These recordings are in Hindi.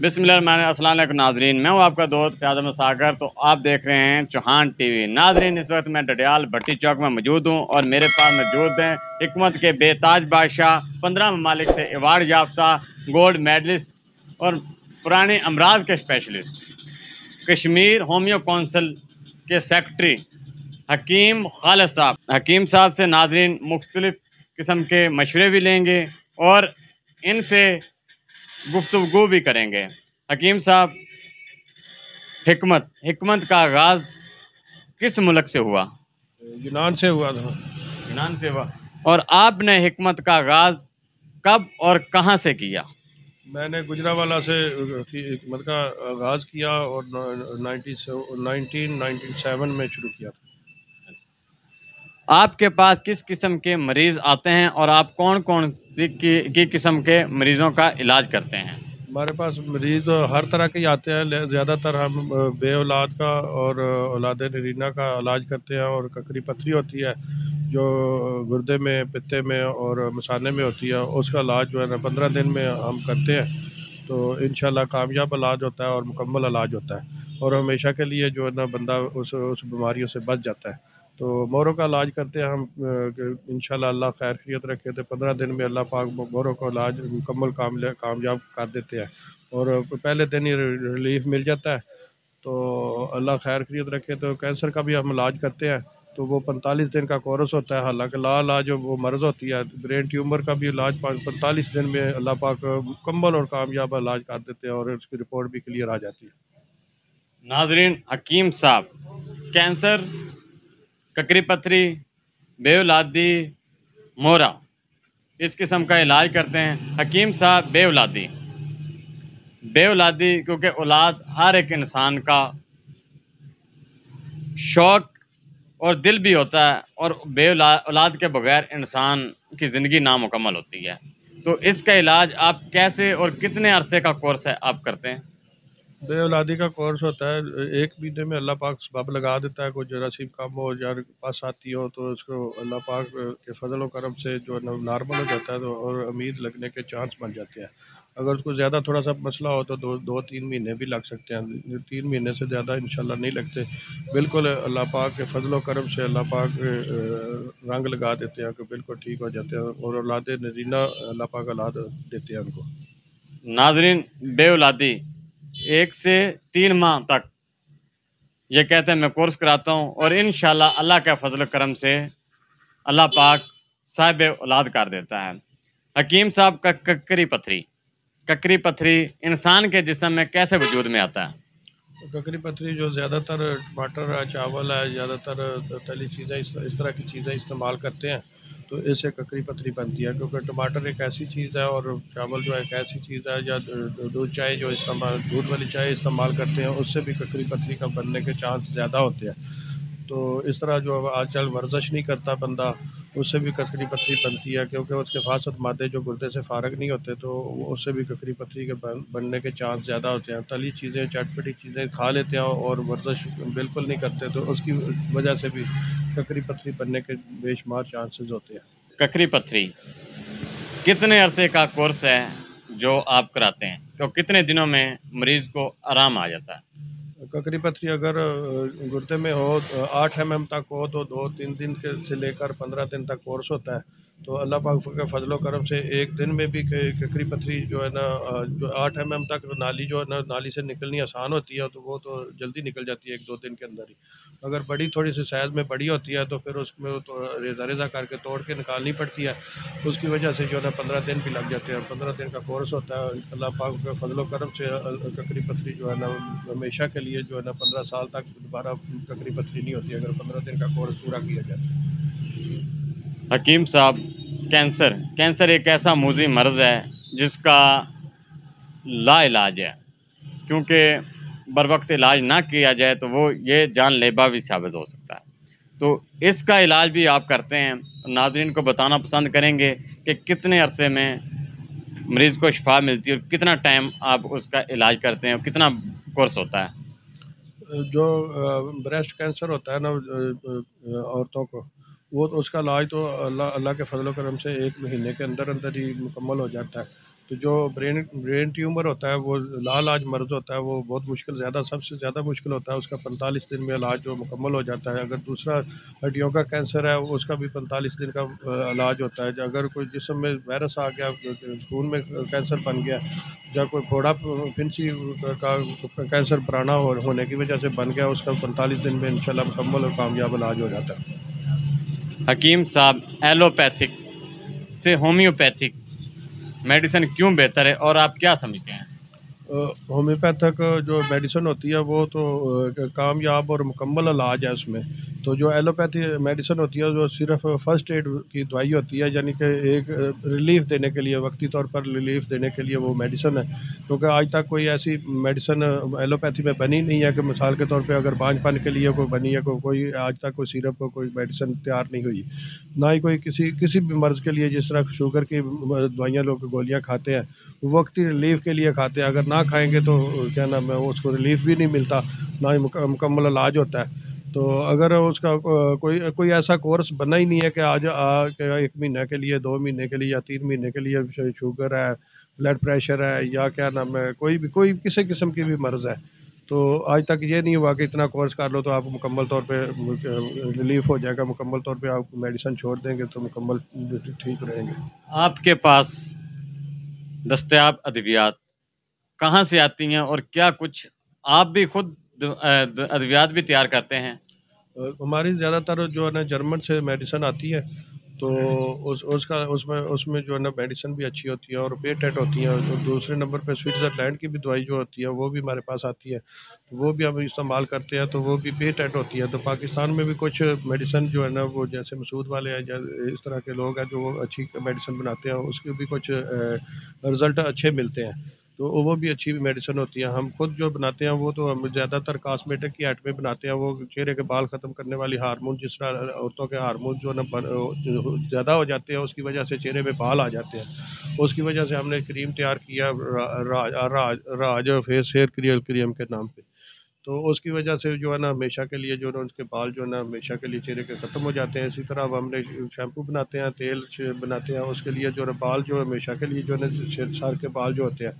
अस्सलाम वालेकुम नाजरीन, मैं हूँ आपका दोस्त फ़याज़ अहमद सागर। तो आप देख रहे हैं चौहान टीवी। नाजरीन, इस वक्त मैं डडियाल भट्टी चौक में मौजूद हूँ और मेरे पास मौजूद हैं हिकमत के बेताज बादशाह, 15 ममालिक से अवार्ड याफ्ता, गोल्ड मेडलिस्ट और पुराने अमराज के स्पेशलिस्ट, कश्मीर होम्यो काउंसिल के सेक्रेटरी हकीम खालिद साहब। हकीम साहब से नाजरीन मुख्तलिफ किस्म के मशवरे भी लेंगे और इनसे गुफ्तगू भी करेंगे। हकीम साहब, हिकमत का आगाज़ किस मुल्क से हुआ? यूनान से हुआ था। यूनान से हुआ। और आपने हिकमत का आगाज़ कब और कहाँ से किया? मैंने गुजरावाला से हिकमत का आगाज़ किया और 1997 में शुरू किया था। आपके पास किस किस्म के मरीज़ आते हैं और आप कौन कौन सी की किस्म के मरीज़ों का इलाज करते हैं? हमारे पास मरीज़ हर तरह के आते हैं। ज़्यादातर हम बे औलाद का और औलाद नरीना का इलाज करते हैं, और ककरी पथरी होती है जो गुर्दे में, पित्ते में और मसाने में होती है, उसका इलाज जो है ना 15 दिन में हम करते हैं। तो इंशाल्लाह कामयाब इलाज होता है और मुकम्मल इलाज होता है, और हमेशा के लिए जो है ना बंदा उस बीमारियों से बच जाता है। तो मोरों का इलाज करते हैं हम इंशाल्लाह अल्लाह खैर खैरियत रखे तो 15 दिन में अल्लाह पाक मोरों का इलाज मुकम्मल कामयाब कर देते हैं, और पहले दिन ही रिलीफ मिल जाता है। तो अल्लाह खैर खैरियत रखे। तो कैंसर का भी हम इलाज करते हैं, तो वो 45 दिन का कोर्स होता है। हालांकि लाज वो मर्ज़ होती है, ब्रेन ट्यूमर का भी इलाज 45 दिन में अल्लाह पाक मुकम्मल और कामयाब इलाज कर देते हैं, और उसकी रिपोर्ट भी क्लियर आ जाती है। नाजरीन, हकीम साहब कैंसर, ककरी पथरी, बेऔलादी, मोरा इस किस्म का इलाज करते हैं। हकीम साहब, बेऔलादी क्योंकि औलाद हर एक इंसान का शौक और दिल भी होता है, और औलाद के बगैर इंसान की ज़िंदगी नामुकम्मल होती है। तो इसका इलाज आप कैसे और कितने अरसे का कोर्स है आप करते हैं? बे औलादी का कोर्स होता है, एक महीने में अल्लाह पाक सबब लगा देता है। कोई जरासीम कम हो या पास आती हो तो उसको अल्लाह पाक के फजल व करम से जो है नॉर्मल हो जाता है, तो और अमीर लगने के चांस बन जाते हैं। अगर उसको ज़्यादा थोड़ा सा मसला हो तो दो तीन महीने भी लग सकते हैं। 3 महीने से ज़्यादा इंशाल्लाह नहीं लगते। बिल्कुल अल्लाह पाक के फजल व करम से अल्लाह पाक रंग लगा देते हैं कि बिल्कुल ठीक हो जाते हैं, और औलाद नरीना अल्लाह पाक औलाद देते हैं उनको। नाजरीन, बेऔलादी 1 से 3 माह तक ये कहते हैं मैं कोर्स कराता हूँ, और इंशाल्लाह अल्लाह के फजल करम से अल्लाह पाक साहिब औलाद कर देता है। हकीम साहब का ककरी पथरी इंसान के जिस्म में कैसे वजूद में आता है? ककरी पथरी जो ज़्यादातर टमाटर है, चावल है, ज़्यादातर तली चीज़ें इस तरह की चीज़ें इस्तेमाल करते हैं, तो इससे ककरी पथरी बनती है। क्योंकि टमाटर एक ऐसी चीज़ है और चावल जो है एक ऐसी चीज़ है, या दूध चाय जो इस्तेमाल, दूध वाली चाय इस्तेमाल करते हैं, उससे भी ककरी पथरी का बनने के चांस ज़्यादा होते हैं। तो इस तरह जो आजकल वर्जिश नहीं करता बंदा, उससे भी ककरी पथरी बनती है, क्योंकि उसके फासद मादे जो गुर्दे से फ़ारग नहीं होते, तो उससे भी ककरी पथरी के बनने के चांस ज़्यादा होते हैं। तली चीज़ें, चटपटी चीज़ें खा लेते हैं और वर्जिश बिल्कुल नहीं करते, तो उसकी वजह से भी ककरी पथरी बनने के बेशुमार चांसेस होते हैं। ककरी पथरी कितने अरसे का कोर्स है जो आप कराते हैं, तो कितने दिनों में मरीज को आराम आ जाता है? ककरी पथरी अगर गुर्दे में हो 8 mm तक हो तो 2-3 दिन के से लेकर 15 दिन तक कोर्स होता है। तो अल्लाह पाक के फजलो करम से एक दिन में भी ककरी पथरी जो है ना जो 8 mm तक नाली जो है ना, नाली से निकलनी आसान होती है, तो वो तो जल्दी निकल जाती है 1-2 दिन के अंदर ही। अगर बड़ी थोड़ी सी साइज़ में बड़ी होती है तो फिर उसमें तो रेज़ा रेज़ा करके तोड़ के निकालनी पड़ती है। उसकी वजह से जो है ना 15 दिन भी लग जाते हैं। 15 दिन का कोर्स होता है। अल्लाह पाक के फजलो करम से ककरी पथरी जो है ना हमेशा के लिए जो है ना 15 साल तक दोबारा ककरी पथरी नहीं होती, अगर 15 दिन का कोर्स पूरा किया जाए। हकीम साहब, कैंसर एक ऐसा मूज़ी मर्ज़ है जिसका लाइलाज है, क्योंकि बर वक्त इलाज ना किया जाए तो वो ये जानलेवा भी साबित हो सकता है। तो इसका इलाज भी आप करते हैं। नाज़रीन को बताना पसंद करेंगे कि कितने अरसे में मरीज़ को शिफा मिलती है और कितना टाइम आप उसका इलाज करते हैं और कितना कोर्स होता है? जो ब्रेस्ट कैंसर होता है ना औरतों को, वो तो उसका इलाज तो अल्लाह अल्लाह के फजल करम से 1 महीने के अंदर अंदर ही मुकम्मल हो जाता है। तो जो ब्रेन ट्यूमर होता है वो लाइलाज मर्ज़ होता है, वो बहुत मुश्किल, सबसे ज़्यादा मुश्किल होता है उसका। 45 दिन में इलाज जो मुकम्मल हो जाता है। अगर दूसरा हड्डियों का कैंसर है, उसका भी 45 दिन का इलाज होता है। अगर कोई जिस्म में वायरस आ गया, खून में कैंसर बन गया, या कोई फोड़ा फिंसी का कैंसर पुराना होने की वजह से बन गया, उसका 45 दिन में इंशाल्लाह मुकम्मल और कामयाब इलाज हो जाता है। हकीम साहब, एलोपैथिक से होम्योपैथिक मेडिसिन क्यों बेहतर है और आप क्या समझते हैं? होम्योपैथिक जो मेडिसिन होती है वो तो कामयाब और मुकम्मल इलाज है उसमें। तो जो एलोपैथी मेडिसिन होती है वो सिर्फ फर्स्ट एड की दवाई होती है, यानी कि एक रिलीफ देने के लिए, वक्ती तौर पर रिलीफ देने के लिए वो मेडिसिन है। क्योंकि आज तक कोई ऐसी मेडिसिन एलोपैथी में बनी नहीं है कि मिसाल के तौर पे अगर बांझपन के लिए कोई बनी है, कोई आज तक कोई सिरप कोई मेडिसिन तैयार नहीं हुई। ना ही कोई किसी भी मर्ज़ के लिए, जिस तरह शुगर की दवाइयाँ लोग गोलियाँ खाते हैं, वक्ती रिलीफ के लिए खाते हैं। अगर ना खाएँगे तो क्या नाम है, उसको रिलीफ भी नहीं मिलता, ना ही मुकम्मल इलाज होता है। तो अगर उसका कोई कोई ऐसा कोर्स बना ही नहीं है कि आज के 1 महीने के लिए, 2 महीने के लिए या 3 महीने के लिए शुगर है, ब्लड प्रेशर है, या क्या नाम है, कोई किसी किस्म की भी मर्ज़ है। तो आज तक ये नहीं हुआ कि इतना कोर्स कर लो तो आप मुकम्मल तौर पे रिलीफ हो जाएगा, मुकम्मल तौर पे आप मेडिसिन छोड़ देंगे तो मुकम्मल ठीक रहेंगे। आपके पास दस्तयाब अद्वियात कहाँ से आती हैं और क्या कुछ आप भी खुद अद्वियात भी तैयार करते हैं? हमारी ज़्यादातर जो है ना जर्मन से मेडिसिन आती है। तो उसका उसमें उसमें जो है ना मेडिसिन भी अच्छी होती है और पेटेंट होती है। और दूसरे नंबर पे स्विट्ज़रलैंड की भी दवाई जो होती है वो भी हमारे पास आती है, वो भी हम इस्तेमाल करते हैं, तो वो भी पेटेंट होती है। तो पाकिस्तान में भी कुछ मेडिसिन जो है ना, वो जैसे मसूद वाले हैं या इस तरह के लोग हैं जो वो अच्छी मेडिसिन बनाते हैं, उसके भी कुछ रिज़ल्ट अच्छे मिलते हैं। तो वो भी अच्छी मेडिसिन होती है। हम खुद जो बनाते हैं वो तो हम ज़्यादातर कॉस्मेटिक की आइटमें बनाते हैं। वो चेहरे के बाल ख़त्म करने वाली हार्मोन, जिस तरह औरतों के हार्मोन जो है ना ज़्यादा हो जाते हैं, उसकी वजह से चेहरे पे बाल आ जाते हैं। उसकी वजह से हमने क्रीम तैयार किया, राज फेस हेयर क्रीम के नाम पे। तो उसकी वजह से जो है ना हमेशा के लिए जो है ना उसके बाल जो है ना हमेशा के लिए चेहरे के ख़त्म हो जाते हैं। इसी तरह अब हमने शैम्पू बनाते हैं, तेल बनाते हैं, उसके लिए जो है बाल जो हमेशा के लिए जो है ना सर के बाल जो होते हैं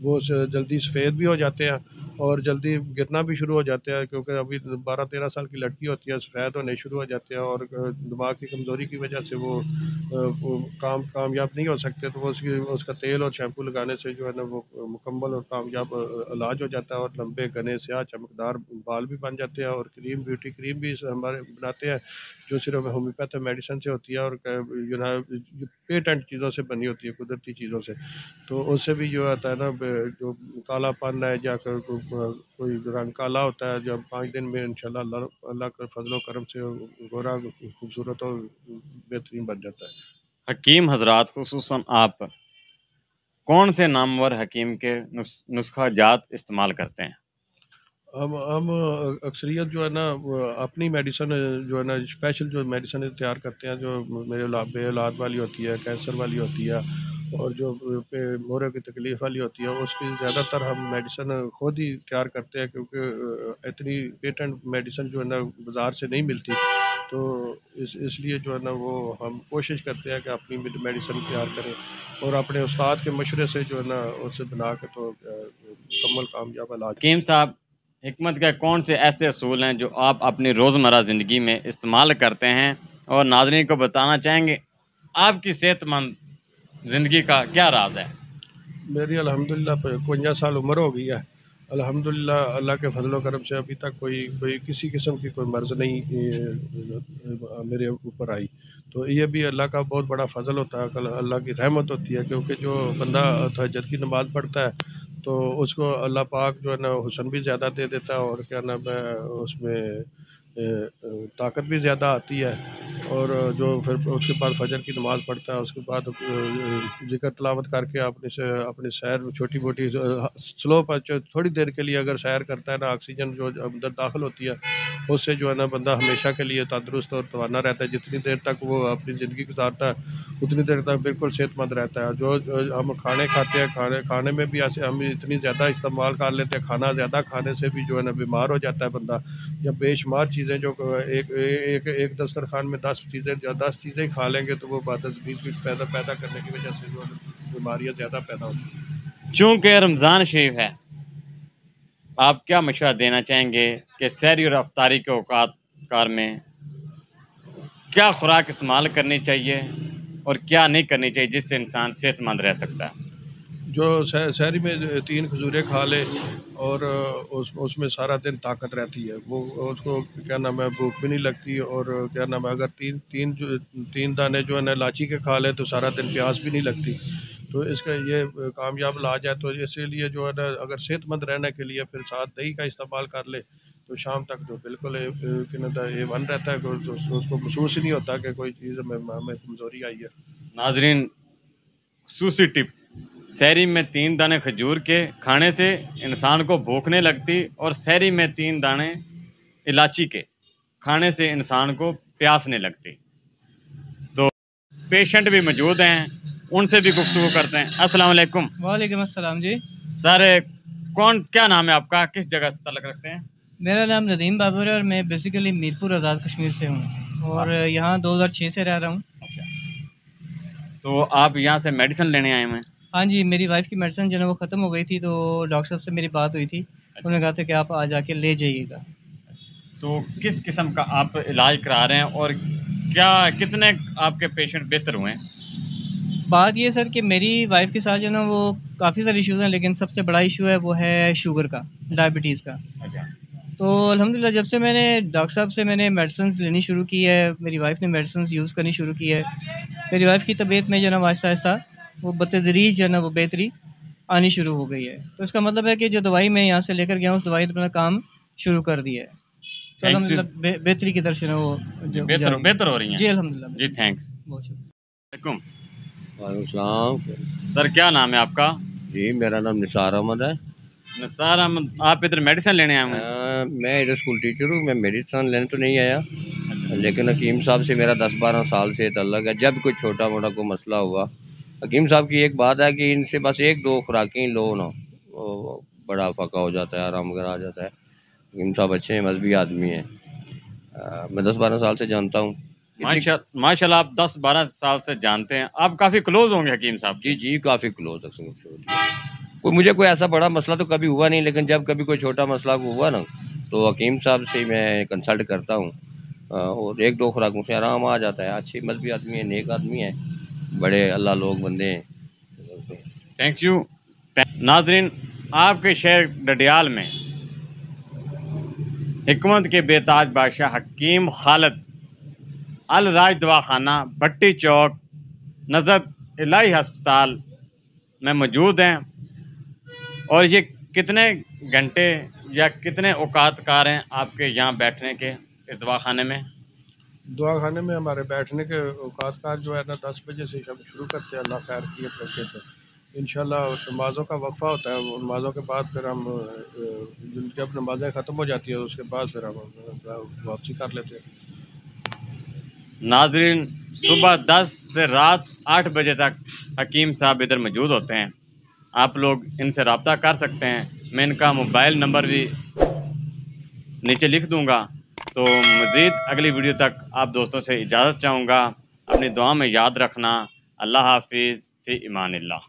वो जल्दी सफ़ेद भी हो जाते हैं और जल्दी गिरना भी शुरू हो जाते हैं। क्योंकि अभी 12-13 साल की लड़की होती है, सफ़ेद होने शुरू हो जाते हैं, और दिमाग की कमज़ोरी की वजह से वो कामयाब नहीं हो सकते। तो वो उसका तेल और शैम्पू लगाने से जो है ना वो मुकम्मल और कामयाब इलाज हो जाता है, और लंबे घने स्याह चमकदार बाल भी बन जाते हैं। और ब्यूटी क्रीम भी हमारे बनाते हैं जो सिर्फ होम्योपैथिक मेडिसिन से होती है और पेटेंट चीज़ों से बनी होती है, कुदरती चीज़ों से। तो उससे भी जो आता है ना, जो कालापन है या कोई रंग काला होता है, जब 5 दिन में इंशाल्लाह अल्लाह अल्लाह के फजलो करम से गोरा खूबसूरत और बेहतरीन बन जाता है। हकीम हजरात, खुसूसन आप कौन से नामवर हकीम के नुस्खा जात इस्तेमाल करते हैं? हम अक्सरियत जो है ना वो अपनी मेडिसिन जो है ना स्पेशल जो मेडिसिन तैयार करते हैं, जो मेरे बे औलाद वाली होती है, कैंसर वाली होती है, और जो मोरे की तकलीफ़ वाली होती है, उसकी ज़्यादातर हम मेडिसिन खुद ही तैयार करते हैं। क्योंकि इतनी पेटेंट मेडिसिन जो है ना बाज़ार से नहीं मिलती। तो इसलिए जो है ना वो हम कोशिश करते हैं कि अपनी मेडिसिन तैयार करें, और अपने उस्ताद के मशवरे से जो है ना उसे बना के तो मुकम्मल कामयाब इलाज। हकीम साहब, हिकमत के कौन से ऐसे असूल हैं जो आप अपनी रोज़मर्रा ज़िंदगी में इस्तेमाल करते हैं और नाज़रीन को बताना चाहेंगे? आपकी सेहतमंद ज़िंदगी का क्या राज है? मेरी अल्हम्दुलिल्लाह 52 साल उम्र हो गई है। अल्हम्दुलिल्लाह अल्लाह के फजलो करम से अभी तक कोई कोई किसी किस्म की कोई मर्ज़ नहीं मेरे ऊपर आई। तो ये भी अल्लाह का बहुत बड़ा फ़ज़ल होता है, कल अल्लाह की रहमत होती है। क्योंकि जो बंदा तहज्जुद की नमाज़ पढ़ता है तो उसको अल्लाह पाक जो है ना हुस्न भी ज़्यादा दे देता है, और क्या नाम है उसमें ताकत भी ज़्यादा आती है। और जो फिर उसके बाद फजर की नमाज़ पढ़ता है, उसके बाद ज़िक्र तिलावत करके अपनी सैर छोटी-मोटी स्लो पर थोड़ी देर के लिए अगर सैर करता है ना, ऑक्सीजन जो अंदर दाखिल होती है, उससे जो है ना बंदा हमेशा के लिए तंदुरुस्त और तवाना रहता है। जितनी देर तक वो अपनी ज़िंदगी गुज़ारता है, उतनी देर तक बिल्कुल सेहतमंद रहता है। जो हम खाने खाते हैं, खाने में भी ऐसे हम इतनी ज़्यादा इस्तेमाल कर लेते हैं, खाना ज़्यादा खाने से भी जो है ना बीमार हो जाता है बंदा, या बेशुमार चीज़ें जो एक एक एक दस्तरखान में 10 चीज़ें ही खा लेंगे तो वो बाद 20 पैदा करने की वजह से जो बीमारियाँ ज़्यादा पैदा होती हैं। चूँकि रमज़ान शरीफ है, आप क्या मशवरा देना चाहेंगे कि सहरी और अफ्तारी के औकात कार में क्या खुराक इस्तेमाल करनी चाहिए और क्या नहीं करनी चाहिए जिससे इंसान सेहतमंद रह सकता है? जो शहरी में 3 खजूरें खा ले और उसमें सारा दिन ताकत रहती है, वो उसको क्या नाम है भूख भी नहीं लगती, और क्या नाम है अगर तीन दाने जो है ना इलायची के खा ले तो सारा दिन प्यास भी नहीं लगती। तो इसका ये कामयाब इलाज है। तो इसीलिए जो है ना अगर सेहतमंद रहने के लिए फिर साथ दही का इस्तेमाल कर ले तो शाम तक जो बिल्कुल A1 रहता है, तो उसको महसूस ही नहीं होता कि कोई चीज़ में हमें कमज़ोरी आई है। नाजरीन, खसूसी टिप, सहरी में 3 दाने खजूर के खाने से इंसान को भूख नहीं लगती और सहरी में 3 दाने इलायची के खाने से इंसान को प्यास नहीं लगती। तो पेशेंट भी मौजूद हैं, उनसे भी गुफ्तगू करते हैं। अस्सलाम वालेकुम। वालेकुम अस्सलाम जी। सर, क्या नाम है आपका, किस जगह से तल्लुक़ रखते हैं? मेरा नाम नदीम बाबर है और मैं बेसिकली मीरपुर आज़ाद कश्मीर से हूँ और यहाँ 2006 से रह रहा हूँ। तो आप यहाँ से मेडिसिन लेने आए हैं? हाँ जी, मेरी वाइफ की मेडिसिन जो है वो ख़त्म हो गई थी, तो डॉक्टर साहब से मेरी बात हुई थी। उन्होंने कहा था कि आप आ जाके ले जाइएगा। तो किस किस्म का आप इलाज करा रहे हैं और कितने आपके पेशेंट बेहतर हुए हैं? बात ये सर कि मेरी वाइफ के साथ जो है ना वो काफ़ी सारे इशूज़ हैं, लेकिन सबसे बड़ा इशू है वो है शुगर का, डायबिटीज़ का। अच्छा। तो अल्हम्दुलिल्लाह जब से मैंने डॉक्टर साहब से मैंने मेडिसिन लेनी शुरू की है, मेरी वाइफ ने मेडिसिन यूज़ करनी शुरू की है, मेरी वाइफ की तबीयत में जो है ना आहिस्ता आहिस्ता वो बतदरीज जो है ना वो बेहतरी आनी शुरू हो गई है। तो इसका मतलब है कि जो दवाई मैं यहाँ से लेकर गया हूँ उस दवाई ने अपना काम शुरू कर दिया है। तो अल्हम्दुलिल्लाह बेहतरी की तरफ से ना वो बेहतर हो रही हैं। जी अल्हम्दुलिल्लाह जी, थैंक्स। बहुत शुक्रिया। वालेकुम वालेकुम। सर, क्या नाम है आपका? जी, मेरा नाम निसार अहमद है। निसार अहमद, आप इधर मेडिसिन लेने आए हैं? मैं इधर स्कूल टीचर हूँ। मैं मेडिसिन लेने तो नहीं आया, लेकिन हकीम साहब से मेरा 10-12 साल से ताल्लुक़ है। जब कोई छोटा मोटा कोई मसला हुआ, हकीम साहब की एक बात है कि इनसे बस 1-2 खुराकें लो ना, वो बड़ा फ़ाका हो जाता है, आराम वगैरह आ जाता है। हकीम साहब अच्छे हैं, मजहबी आदमी हैं। मैं 10-12 साल से जानता हूँ। माशाल्लाह, आप 10-12 साल से जानते हैं, आप काफ़ी क्लोज होंगे हकीम साहब? जी, काफ़ी क्लोज मुझे कोई ऐसा बड़ा मसला तो कभी हुआ नहीं, लेकिन जब कभी कोई छोटा मसला हुआ ना तो हकीम साहब से मैं कंसल्ट करता हूँ और 1-2 खुराकों से आराम आ जाता है। अच्छे मजहबी आदमी है, नेक आदमी है, बड़े अल्लाह लोग बंदे हैं। Thank you. नाजरीन, आपके शहर डडियाल में हिकमत के बेताज बादशाह हकीम खालिद अल राज दवाखाना, भट्टी चौक, नज़र इलाही अस्पताल में मौजूद हैं। और ये कितने घंटे या कितने औकात कार हैं आपके यहाँ बैठने के इस दवाखाने में? दवाखाने में हमारे बैठने के औकात कार जो है ना 10 बजे से हम शुरू करते हैं, अल्लाह खैर किए करके। तो इंशाल्लाह नमाज़ों का वक्फ़ा होता है, नमाज़ों के बाद फिर हम जब नमाज़ें ख़त्म हो जाती है उसके बाद फिर हम वापसी कर लेते हैं। नाजरीन, सुबह 10 से रात 8 बजे तक हकीम साहब इधर मौजूद होते हैं। आप लोग इनसे रब्ता कर सकते हैं। मैं इनका मोबाइल नंबर भी नीचे लिख दूंगा। तो मज़ीद अगली वीडियो तक आप दोस्तों से इजाज़त चाहूँगा। अपनी दुआ में याद रखना। अल्लाह हाफिज़, फ़ी इमानिल्लाह।